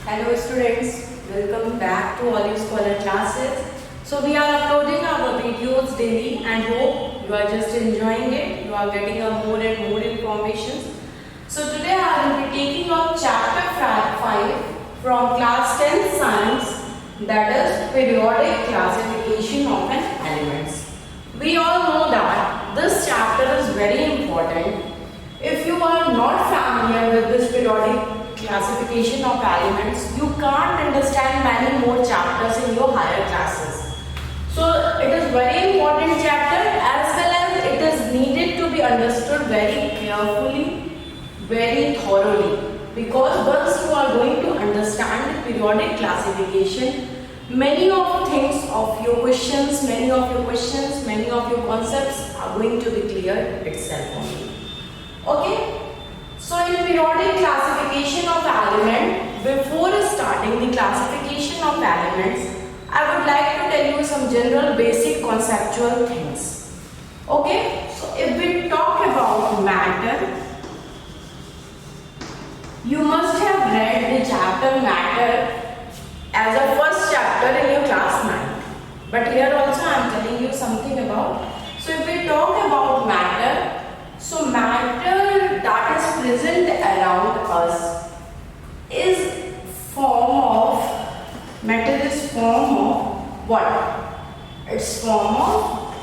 Hello students, welcome back to Olive Scholar classes. So we are uploading our videos daily and hope you are just enjoying it. You are getting more and more information. So today I will be taking up chapter 5 from class 10 science, that is periodic classification of an elements. We all know that this chapter is very important. If you are not familiar with this periodic classification of elements, you can't understand many more chapters in your higher classes. So it is very important chapter as well as it is needed to be understood very carefully, very thoroughly, because once you are going to understand the periodic classification, many of things of your questions, many of your concepts are going to be clear itself only. Okay. So in periodic classification of element, before starting the classification of elements, I would like to tell you some general basic conceptual things. Okay, so if we talk about matter, you must have read the chapter matter as a first chapter in your class 9. But here also I am telling you something about. So if we talk about matter, so matter that is present around us is form of what? It's form of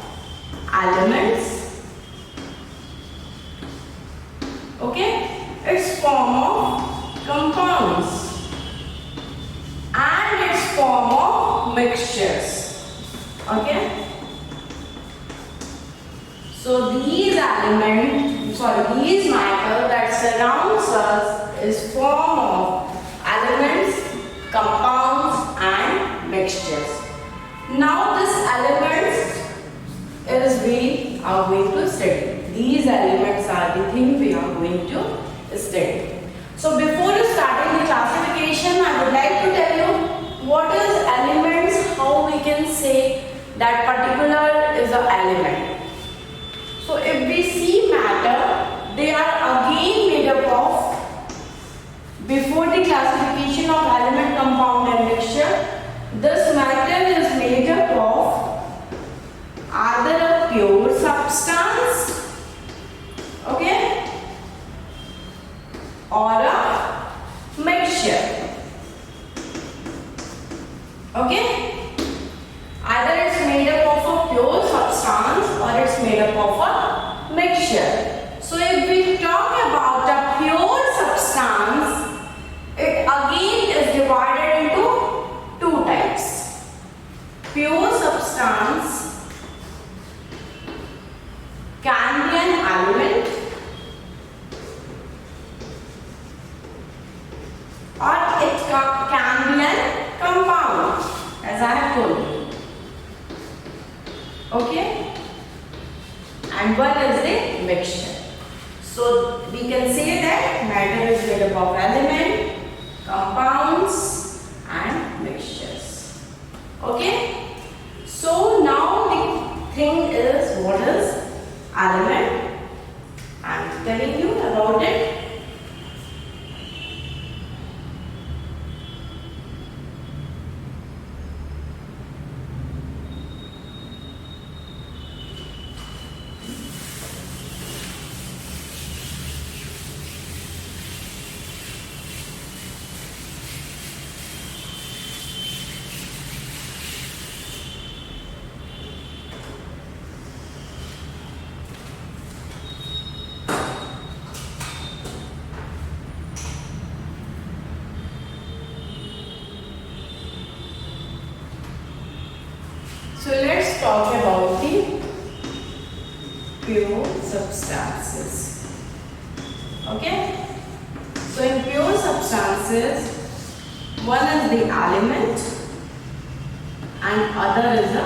elements. Okay? It's form of compounds and it's form of mixtures. Okay? So these matter that surrounds us is form of elements, compounds and mixtures. Now this elements is we are going to study. These elements are the thing we are going to study. So before starting the classification, I would like to tell you what is elements, how we can say that particular is an element. So if we see matter, they are again made up of, before the classification of element, compound and mixture, this matter is made up of either a pure substance, okay, or a mixture, okay. Either it's made up of a pure substance or it's made up of a mixture. So if we talk about a pure substance, it again is divided into two types. Pure substance can be an element or it can be a compound, as I have told you. Okay, and one is the mixture. So we can say that matter is made up of element, compounds and mixtures. Okay, so now the thing is, what is element? I am telling you about it. So let's talk about the pure substances. Okay? So in pure substances, one is the element and other is a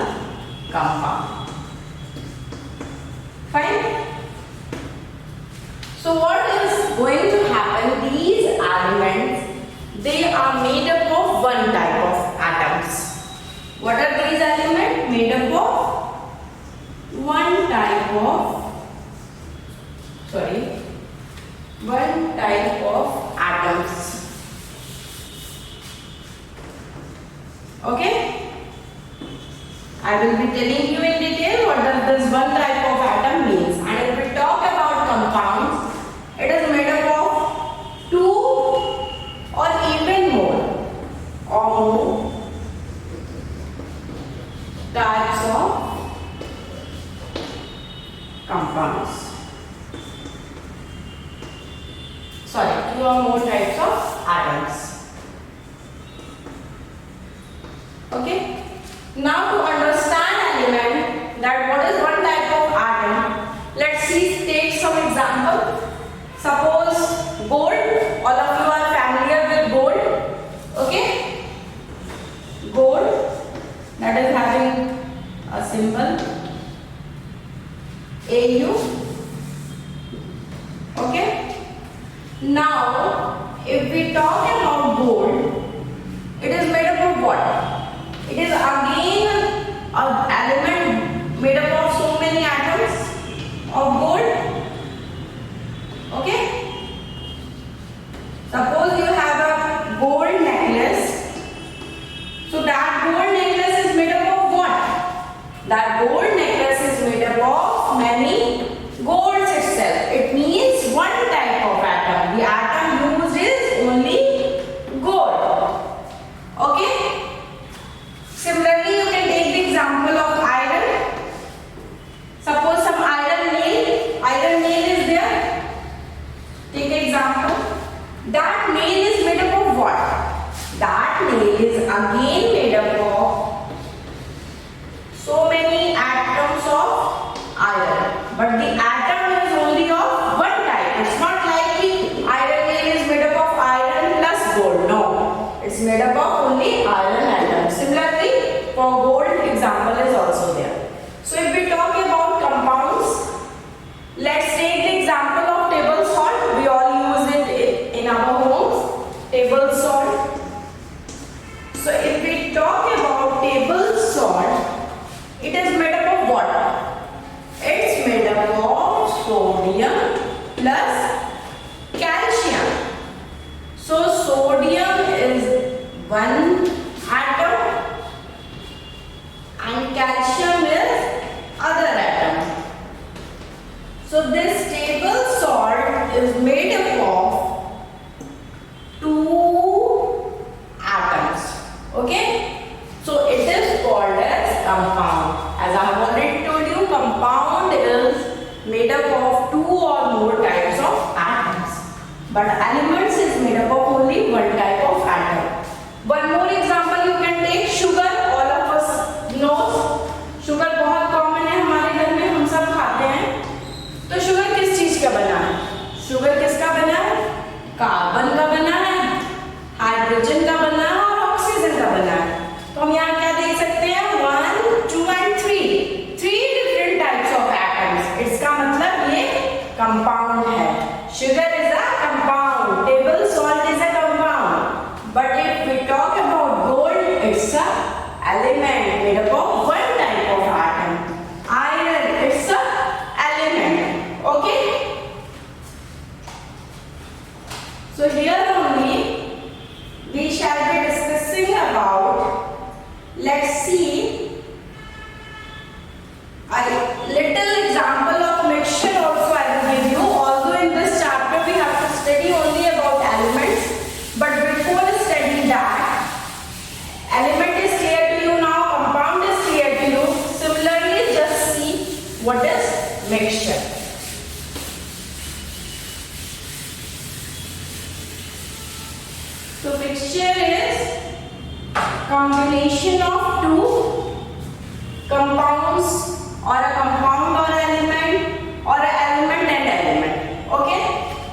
compound. Fine? So what is going to happen? These elements, they are made up of one type of atoms. What are these elements? Made up of one type of atoms. Okay? I will be telling you in detail what does this one type of atom means. And if we talk about compounds, it is made up of two or even more types of compounds. Sorry, two or more types of atoms. Okay? Now to understand element, that what is one type of atom, let's see, take some example. Suppose gold, all of you are familiar with gold. Okay? Gold, that is having a symbol AU. Okay? Now, if we talk about gold, it is made up of what? It is again an element made up of so many atoms of gold. Okay? Suppose you have a gold necklace. So that gold necklace is made up of what? That gold necklace is made up of many golds itself. It means one type of atom. The atom used is only gold. Okay? Similarly, you can take the example of iron. Suppose some iron nail is there. Take an example. That nail is made up of what? That nail is again made up of so many atoms of iron. But the atom is only of one type. It's not like the iron nail is made up of iron plus gold. No. It's made up of only iron atoms. Similarly, for gold, example is also there. So if we talk about compounds, let's take the example of table salt. We all use it in our homes. Table salt. So if we talk about table salt, it is made up of what? It's made up of sodium plus calcium. So sodium is one atom and calcium is other atom. So this table salt is made up of two atoms. Okay? So it is called as compound. As I have already told you, compound is made up of two or more types of atoms. But elements is made up of only one type of atom. One more example you can take, sugar. All of us knows sugar बहुत common है हमारे घर में, हम सब खाते हैं. तो शुगर किस चीज का बना है? शुगर किसका बना है? कार्बन का बना है, हाइड्रोजन का बना है और ऑक्सीजन का बना है. तो हम यहाँ क्या देख सकते हैं? 1, 2 and 3. 3 different types of atoms. इसका मतलब ये कंपाउंड है. Sugar is a compound. Table salt is a compound. But if we talk about gold, it's a element made up of one type of atom. Iron, it's a element. Okay? So here only we shall be discussing about, let's see, a little example of mixture also I will give you. Although in this chapter we have to study only about elements, but before studying that, element is clear to you now, compound is clear to you. Similarly, just see what is mixture. So mixture is combination of two compounds or a compound or element or an element and element. Okay?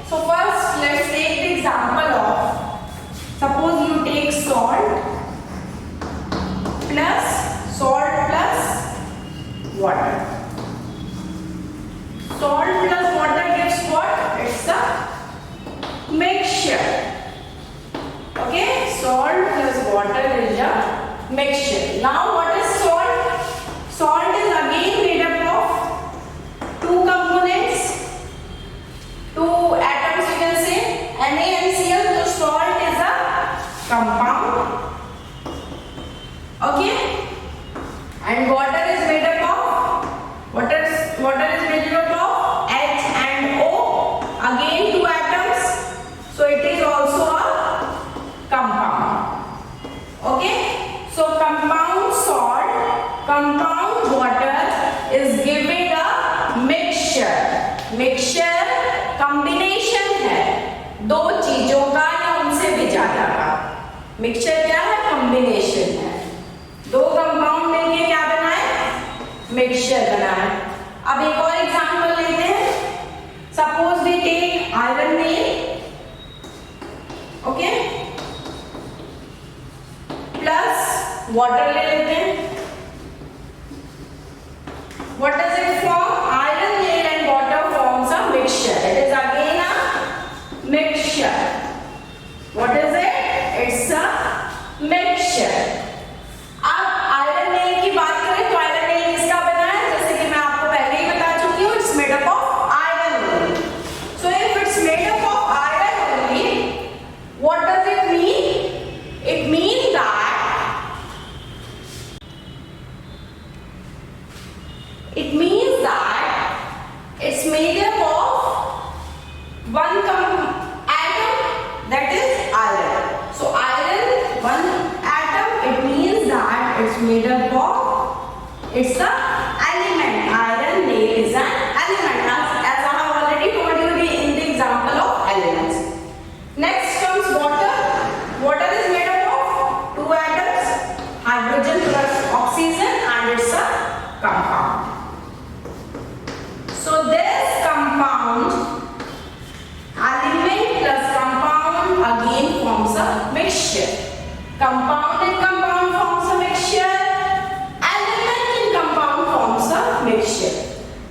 So first let's take the example of, suppose you take salt plus water. Salt plus water gives what? It's a mixture. Okay? Salt plus water is a mixture. Now what is salt? Salt is again made up of two components, two atoms you can say, NaCl. So salt is a compound Okay, and water is made up of water is made up of H and O, again two atoms, so it is also a compound. Okay, so compound salt, compound water is giving a mixture combination है दो चीजों का या उनसे भी ज्यादा का। Mixture क्या है? कॉम्बिनेशन है, दो कंपाउंड मिलके क्या बना है? मिक्सचर बना है। अब एक और एग्जांपल लेते हैं। Suppose we take iron nail, okay, plus water ले लेते हैं। What does it form? Iron nail and water forms a mixture. It is again a mixture. What is it? It's a mixture. अब iron nail की बात करें तो iron nail किसका बना है? जैसे कि मैं आपको पहले ही बता चुकी हूँ, it's made up of iron only. So if it's made up of iron only, what does it mean? It means that it's made up of one atom, that is iron. So iron, one atom, it means that it's made up of, it's a element. Iron nail is an element, as I have already told you in the example of elements. Next comes water. Water is made up of two atoms, hydrogen plus oxygen, and it's a compound. So this compound, element plus compound again forms a mixture. Compound and compound forms a mixture. Element and compound forms a mixture.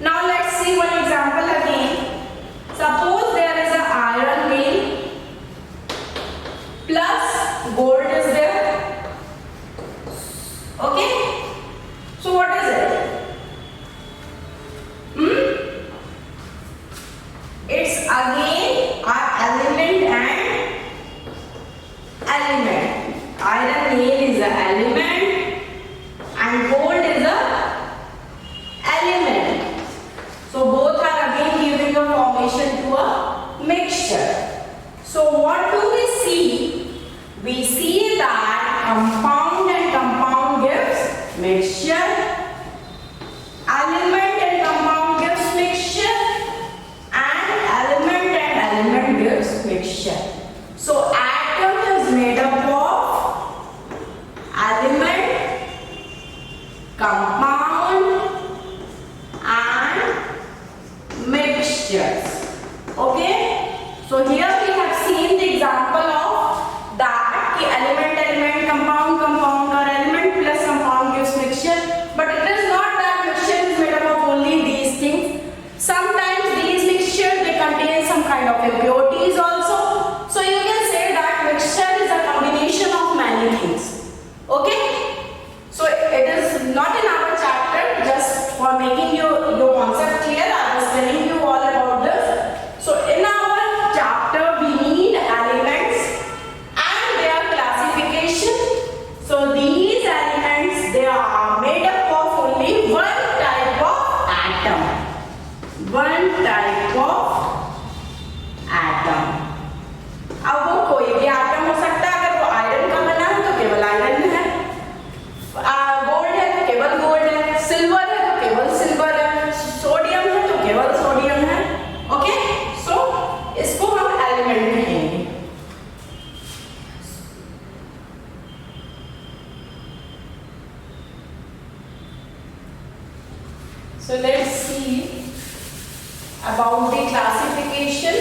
Now let's see one example again. Suppose there is an iron nail plus gold is there. Okay. So what is it? It's again our element and element. Iron nail is an element and gold is a element. So both are again giving a formation to a mixture. So what do we see? We see that compound and compound gives mixture. Element and compound gives mixture. Mixture. So atom is made up of element, compound and mixtures. Okay. So here we have seen the example of that ki element, compound, or element plus compound gives mixture. But it is not that mixture is made up of only these things. Sometimes these mixtures they contain some kind of impurities also. So you can say that mixture is a combination of many things. Okay? So it is not in our chapter, just for making your concept clear, I was telling you all about this. So in our chapter we need elements and their classification. So these elements they are made up of only one type of atom. One type of atom. अब वो कोई भी atom हो सकता है, अगर वो iron का बना है तो केवल आयरन है, गोल्ड है तो केवल गोल्ड है, सिल्वर है तो केवल सिल्वर है, सोडियम है तो केवल सोडियम है। ओके, सो इसको हम एलिमेंट कहेंगे। So let's see about the classification.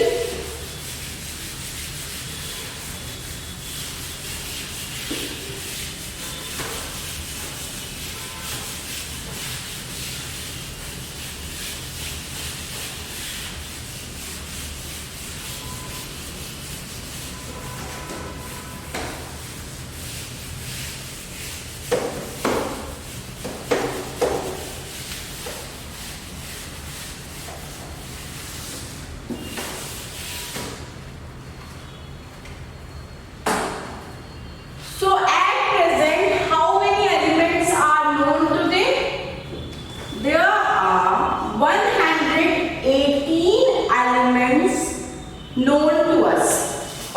So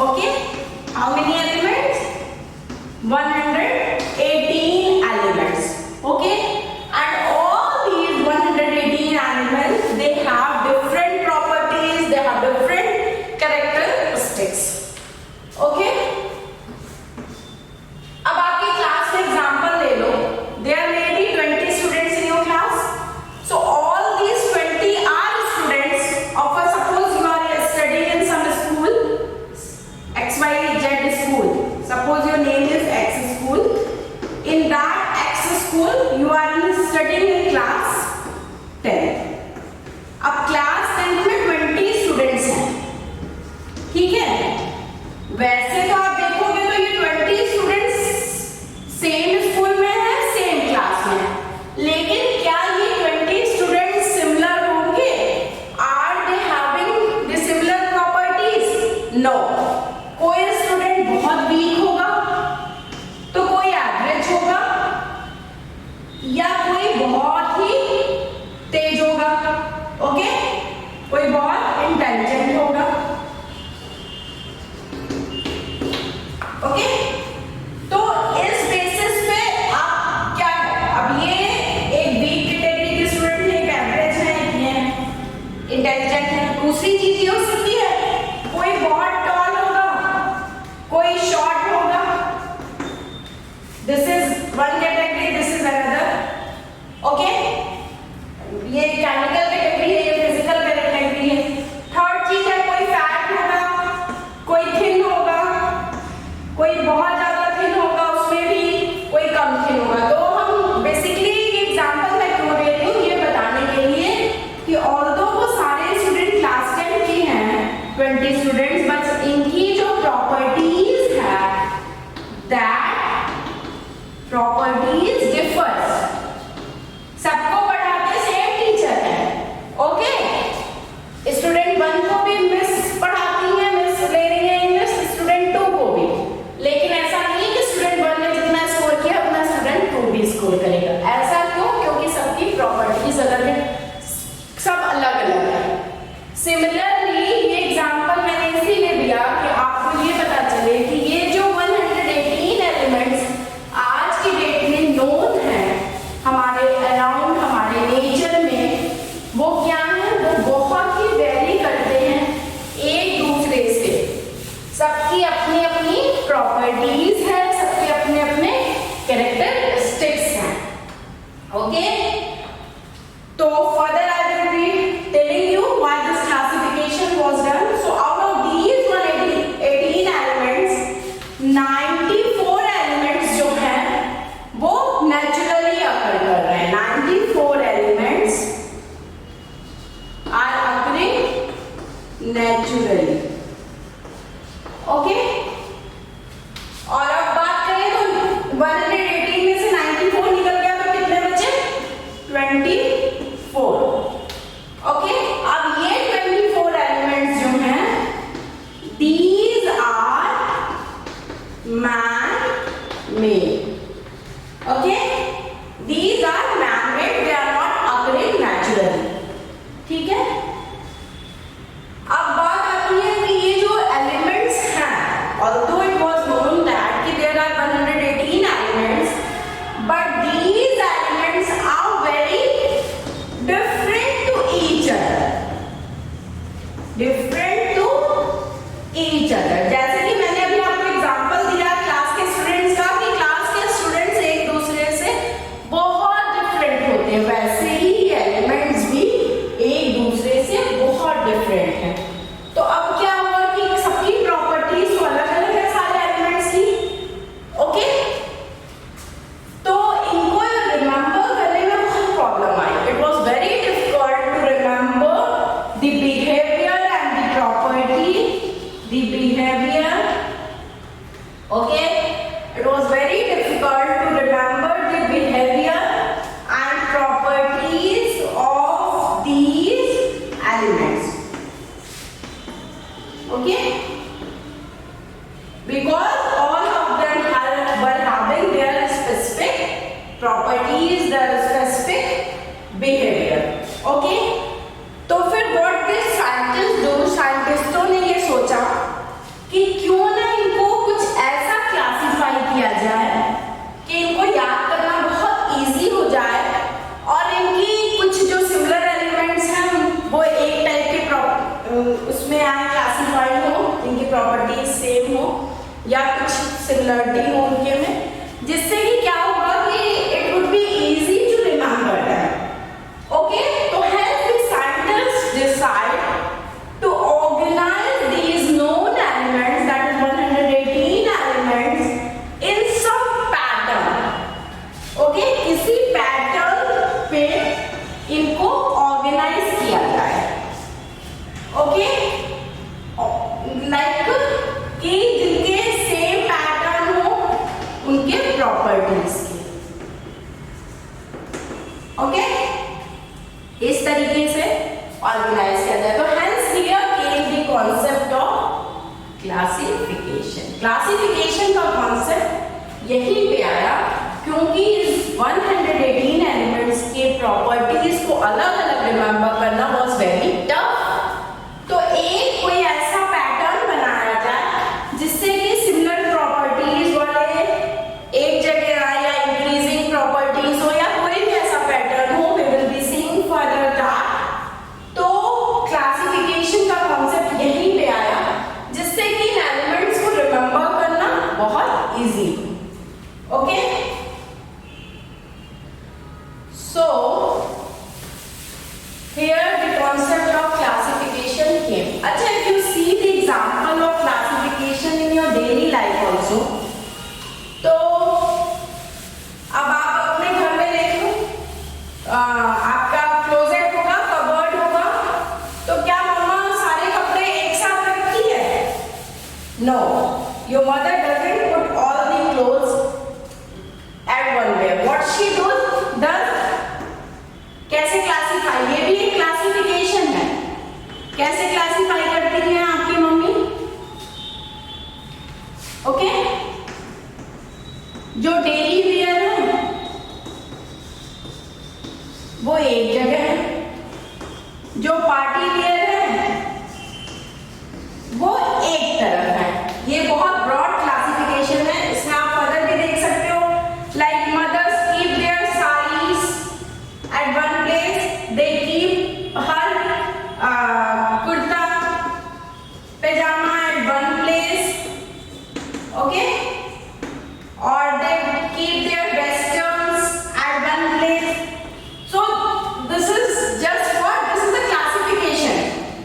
Okay, how many elements? 118 elements. Okay, and all these 118 elements, they have different properties, they have different characteristics. Okay, अब आपकी क्लास में एग्जांपल ले लो. There are maybe 20 students in your class. So all these 20 are students of a, suppose you are studying in some school, XYZ school. Suppose your name is X school. In that X school, you are studying in class 10. अब class 10 में 20 students हैं, ठीक है. वैसे तो आप देखोगे तो ये 20 स्टूडेंट्स सेम स्कूल में है, सेम क्लास में है, लेकिन क्या ये 20 स्टूडेंट्स सिमिलर होंगे? Are they having the similar properties? No. कोई स्टूडेंट बहुत वीक होगा तो कोई एवरेज होगा, या कोई बहुत ही तेज होगा. ओके, कोई बहुत इंटेलिजेंट होगा. ओके, तो इस बेसिस पे आप क्या है, अब ये एक वीक कैटेगरी के स्टूडेंट है, एक एवरेज है, ये इंटेलिजेंट है. दूसरी चीज ये हो सकती है, कोई बहुत टॉल होगा, कोई शॉर्ट होगा. This is one category, this is another. Okay, ये केमिकल कैटेगरी है, ये फिजिकल कैटेगरी है. थर्ड चीज है, कोई फैट होगा, कोई थिन होगा, कोई बहुत ज्यादा थिन होगा, उसमें भी कोई कम थिन होगा. तो हम बेसिकली एग्जांपल मैं क्यों दे रही हूँ, ये बताने के लिए कि ऑल्दो वो सारे स्टूडेंट क्लास 10 के हैं, 20 स्टूडेंट्स, बट इनकी जो प्रॉपर्टीज है, दैट प्रॉपर्टीज डिफर्स. सबको पढ़ाते सेम टीचर है. ओके, स्टूडेंट 1 को भी मिस पढ़ाती है, मिस ले रही है इंग्लिश, स्टूडेंट 2 को भी. लेकिन ऐसा नहीं कि स्टूडेंट 1 ने जितना स्कोर किया उतना स्टूडेंट 2 भी स्कोर करेगा. ऐसा क्यों? क्योंकि सबकी प्रॉपर्टीज अलग है, सब अलग अलग है. सिमिलरली ये एग्जांपल मैंने इसीलिए दिया कि आपको ये पता चले कि ये जो 118 एलिमेंट्स आज की डेट में नोन है हमारे अराउंड, हमारे नेचर में, वो क्या है? वो बहुत ही वेरी करते हैं एक दूसरे से. सबकी अपनी अपनी प्रॉपर्टीज है, सबके अपने अपने कैरेक्टरिस्टिक्स हैं. ओके, तो further I will be telling you why this classification was done. So out of these 118 elements, 94 elements जो हैं वो नेचुरली अकर कर रहे हैं. 94 elements are occurring naturally. Okay, और अब बात करें तो 118 में से 94 निकल गया तो कितने बचे? 24. ओके, अब ये 24 एलिमेंट्स जो हैं, these are man made. Okay, these are man made, they are not occurring naturally. ठीक है, अब बात आती है कि ये जो एलिमेंट्स हैं, although it was known that कि there are 118 elements, but these elements are very different to each other. Different to each other. जैसे कि मैंने अभी आपको एग्जांपल दिया क्लास के स्टूडेंट्स का, कि क्लास के स्टूडेंट्स एक दूसरे से बहुत डिफरेंट होते हैं, वैसे ही एलिमेंट्स भी एक दूसरे से बहुत डिफरेंट हैं. तो अब क्या हुआ कि सबकी प्रॉपर्टीज तो अलग अलग है सारे एलिमेंट्स की. ओके, तो इनको रिमेंबर करने में बहुत प्रॉब्लम आई. It was very difficult to remember the behaviour and the property, the behaviour. Okay, it was very difficult to remember the behaviour and properties of these elements. Okay, because all of them were having their specific properties, their specific behavior. Okay, तो फिर what did scientists do? साइंटिस्टों ने ये सोचा properties same हो या कुछ similarity हो उनके में, जिससे कि क्या होगा कि it would be easy to remember them. Okay, तो help the scientist decide to organise these known elements, that is 118 elements, in some pattern. Okay, किसी पैटर्न पे इनको ऑर्गेनाइज किया जाए। ओके, लाइक कि जिनके सेम पैटर्न हो उनके प्रॉपर्टीज के। ओके, इस तरीके से ऑर्गेनाइज किया जाए। तो hence here came the concept of classification. Classification का कॉन्सेप्ट यहीं पे आया क्योंकि इस 118 एलिमेंट्स के प्रॉपर्टीज को अलग अलग रिमेंबर करना वाज वेरी टफ। तो एक कोई ऐसा पैटर्न बनाया जाए जिससे कि सिमिलर प्रॉपर्टीज वाले एक जगह आए या इंक्रीजिंग प्रॉपर्टीज हो या कोई भी ऐसा पैटर्न हो, we will be seeing further that. तो क्लासिफिकेशन का कॉन्सेप्ट यहीं पे आया जिससे कि एलिमेंट्स को रिमेंबर करना बहुत इजी हो। Okay, so here the concept of classification came. अच्छा, if you see the example of classification in your daily life also, तो अब आप अपने घर में देखो, आपका क्लोजेट होगा, कबर्ड होगा, तो क्या मम्मा सारे कपड़े एक साथ रखती है? No, your mother doesn't put all the clothes at one way. What she does कैसे क्लासिफाई, ये भी एक क्लासिफिकेशन है। कैसे क्लासिफाई करती है आपकी मम्मी? ओके, जो डेली वियर है वो एक जगह है, जो पार्टी वियर है वो एक तरफ है। ये बहुत ब्रॉड क्लासिफिकेशन है, इसमें आप फर्दर भी देख सकते हो। Like mothers keep their saris at one place, they keep her kurta pajama at one place, okay, or they keep their westerns at one place. So this is just what, this is a classification.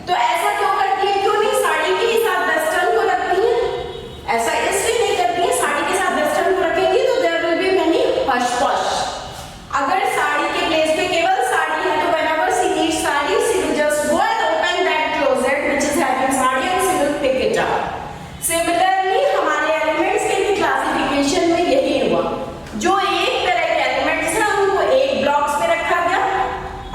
तो ऐसा क्यों करती है, क्यों नहीं साड़ी के साथ western को रखती है? ऐसा इसलिए नहीं करती है, साड़ी के साथ वेस्टर्न को रखेंगी तो there will be many hush push। अगर साड़ी के प्लेस पे केवल साड़ी है तो whenever she needs sari, she will just go and open that closet which is having sari and she will pick it up. Similarly, हमारे एलिमेंट्स के भी क्लासिफिकेशन में यही हुआ। जो एक तरह के एलिमेंट्स हैं उनको एक ब्लॉक्स में रखा गया।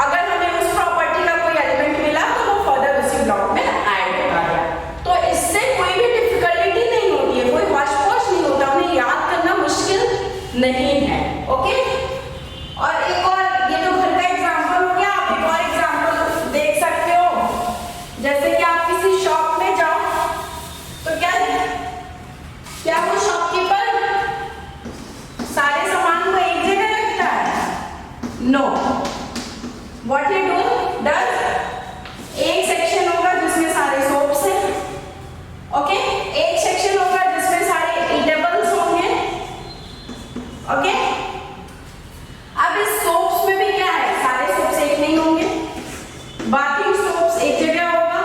अगर हमें उस प्रॉपर्टी का कोई एलिमेंट मिला तो वो फर्दर उसी ब्लॉक में ऐड होता गया। तो इससे कोई भी डिफिकल्टी नहीं होती है, कोई हॉच पॉच नहीं होता, उन्हें याद करना मुश्किल नहीं है। ओके, और एक और, ये तो घर का एग्जांपल हो गया, आप एक और एग्जांपल देख सकते हो। जैसे कि आप किसी शॉप में जाओ तो क्या वो शॉपकीपर सारे सामान को एक जगह रखता है? नो, व्हाट ही डज, एक सेक्शन होगा जिसमें सारे सोप्स हैं, ओके, एक सेक्शन होगा जिसमें सारे ईटेबल्स होंगे, ओके। अब इस सोप्स में भी क्या है, सारे सोप्स एक नहीं होंगे, बाथिंग सोप्स एक जगह होगा,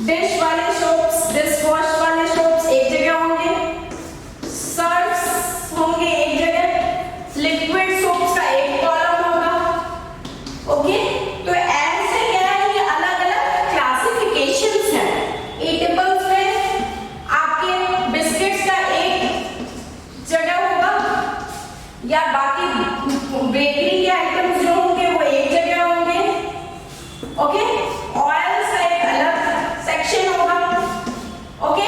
डिश वाले सोप्स, डिश वॉश वाले सोप्स एक जगह होंगे, सर्फ्स होंगे एक जगह, लिक्विड सोप्स का एक कॉलम होगा। ओके, तो ऐसे क्या है, ये अलग अलग क्लासिफिकेशंस हैं। ईटेबल्स में आपके बिस्किट्स का एक जगह होगा, या बाकी बेकरी के आइटम्स जो होंगे वो एक जगह होंगे। ओके, ऑयल्स का एक अलग सेक्शन होगा। ओके,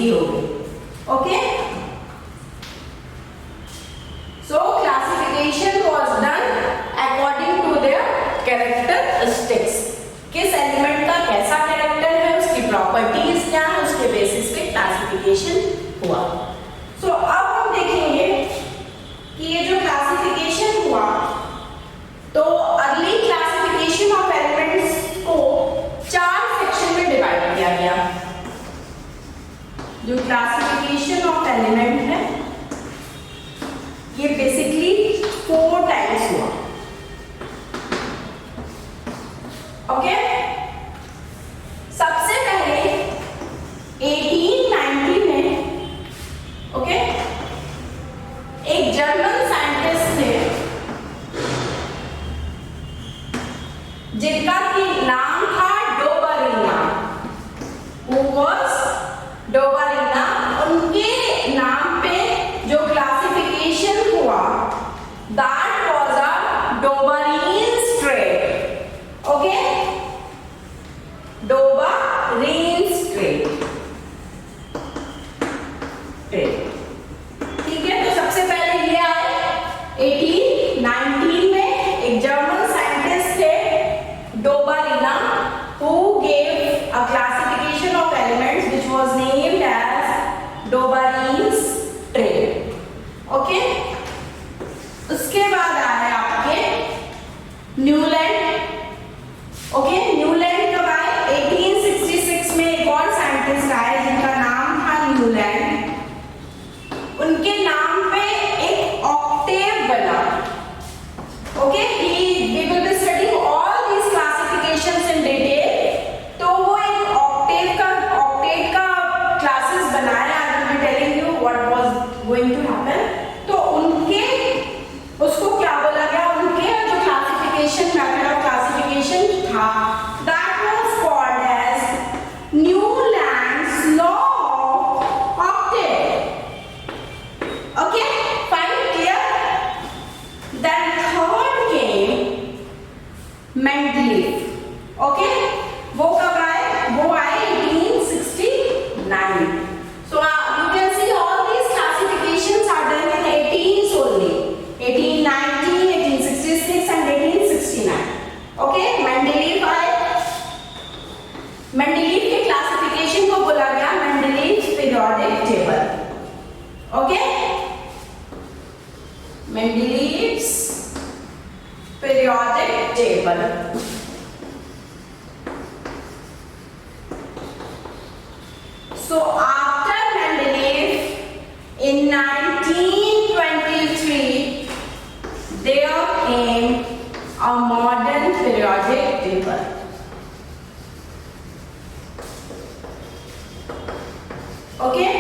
इजी हो गई। Okay, so classification was done according to their characteristics. किस एलिमेंट का कैसा कैरेक्टर है, उसकी प्रॉपर्टीज क्या है, उसके बेसिस पे क्लासिफिकेशन हुआ। सो अब हम देखेंगे कि ये जो क्लासिफिकेशन हुआ, तो अर्ली क्लासिफिकेशन ऑफ एलिमेंट्स को 4 सेक्शन में डिवाइड किया गया। जो क्लासिफिकेशन ऑफ एलिमेंट है ये बेसिकली 4 टाइप्स हुआ। ओके, सबसे पहले 1890 में ओके एक जर्मन साइंटिस्ट थे जिनका की नाम था डोबरिना। Who was डोबरिना। उनके नाम पे जो क्लासिफिकेशन हुआ that was a Doberan's trait। Okay, Doberan's trait। ठीक है, तो सबसे पहले ये आए 1819 में एक जर्मन साइंटिस्ट थे डोबरिना, who gave a classification of elements which was named as Doberan's trait। Okay, उसके बाद आए आपके न्यूलैंड। ओके, न्यूलैंड कब आए? 1866 में एक और साइंटिस्ट आए जिनका नाम था न्यूलैंड। उनके नाम पे एक ऑक्टेव बना। Okay, we will be studying all these classifications in detail। तो वो एक ऑक्टेव का क्लासेस बनाया। I will be telling you what was going to happen। तो उनके उसको क्या बोला गया, उनके जो क्लासिफिकेशन मेथड ऑफ क्लासिफिकेशन था that was called as Newland's law of octave। Okay, fine, clear? Then third came Mendeleev। Okay, वो कब आए? वो आए 1869। So you can see all these classifications are done in 18s only। 1890, 1866 and 1869। Okay, Mendeleev आए। Mendeleev के classification को बोला गया Mendeleev's periodic table। Okay, Mendeleev's periodic table। So after Mendeleev in 1923 there came a modern periodic table। Okay,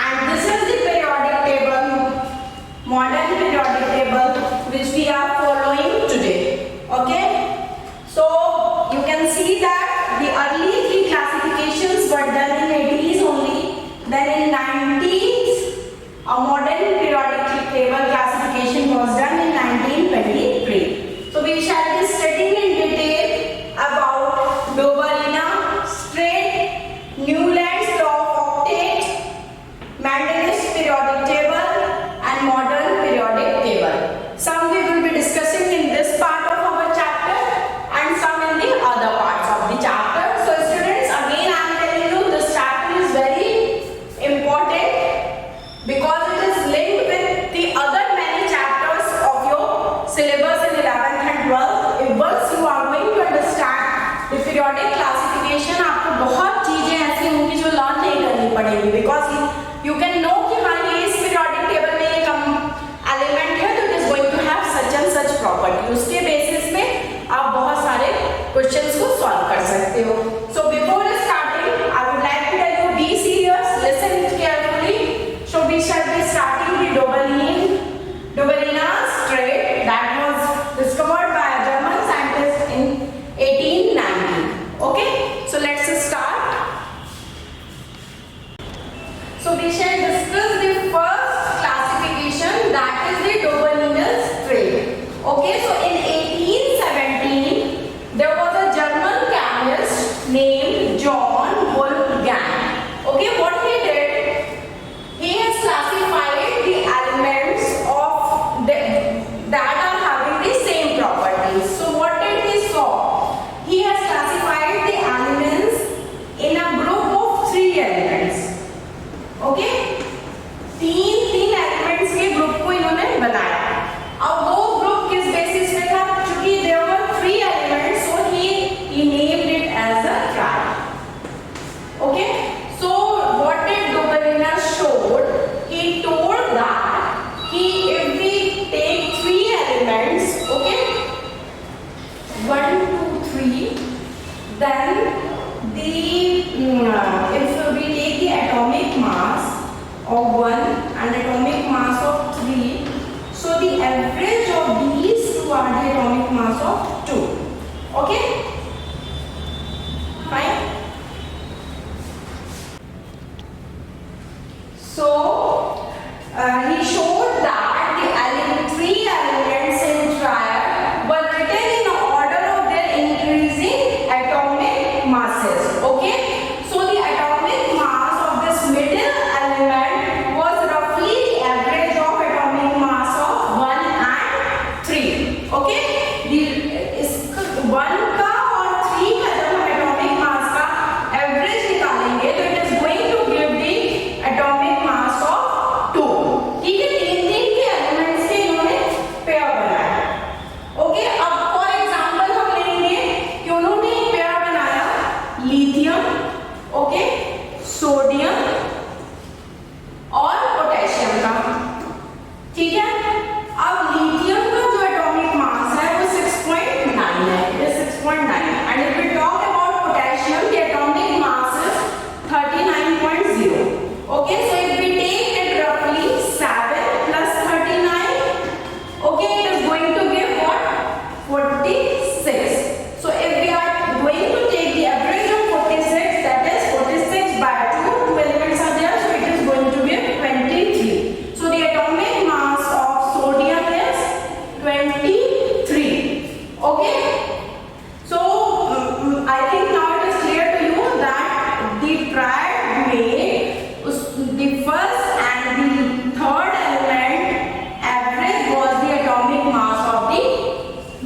and this is the periodic table, modern periodic table which we are following today। Okay, so you can see that the early 3 classifications were done in 80s only, then in 90s a modern periodic table classification was done in 1923। So we shall be studying in detail about Doberan's trait, Newland's law of octet, Mendeleev's periodic table and modern periodic table। Some we will be discussing in this part of our chapter and some in the other parts of the chapter। So students, again I am telling you this chapter is very important because it is linked with the other many chapters of your syllabus in 11th and 12th। If once you are going to understand the periodic classification, आपको बहुत चीजें ऐसी होंगी जो learn नहीं करनी पड़ेगी because you can know कि हाँ ये इस periodic table में ये कम एलिमेंट है तो it is going to have such and such property। उसके बेसिस पे आप बहुत सारे क्वेश्चंस को सॉल्व कर सकते हो। So before starting, I would like to tell you be serious, listen carefully। So we shall be starting the Doberan's trait that was discovered by a German scientist in 1890। Okay, so let's start। So we shall discuss the first classification, that is the Doberan's trait। Okay, so in 1817 there was a German chemist named John Wolfgang। So he showed that the three elements in triad were written in the order of their increasing atomic masses. Okay, so the atomic mass of this middle element was roughly the average of atomic mass of 1 and 3. Okay, the 1 का और 3 का जब हम atomic mass का average निकालेंगे तो it is going to give the atomic mass of 2. ठीक है, तीन के elements के इन्होंने pair बनाया. ओके, अब फॉर एग्जांपल हम लेंगे कि उन्होंने एक पेयर बनाया लिथियम, ओके, सोडियम और पोटेशियम का. ठीक है, अब लिथियम का जो एटॉमिक मास है वो 6.9 है, ये 6.9. And if we talk about potassium, the atomic mass is 39.0. Okay, so if we take it roughly 7 plus 39, okay, it is going to give what? 46. So if we are going to take the average of 46, that is 46 by 2, 2 elements are there, so it is going to give 23. So the atomic mass of sodium is 23. Okay, so I think now it is clear to you that the triad में the first and the third element average was the atomic mass of the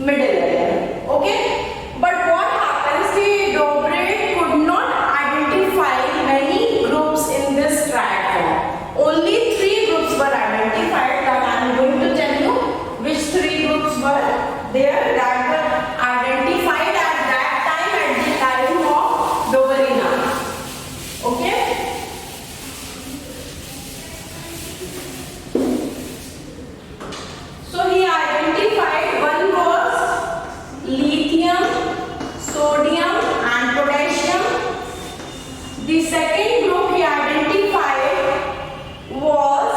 middle element. Okay, but what happens, the Dobrik could not identify many groups in this triad form. Only 3 groups were identified, that I am going to tell you which 3 groups were there that were identified at that time, at the time of Doberina. Okay, so he identified, one was lithium, sodium and potassium. The second group he identified was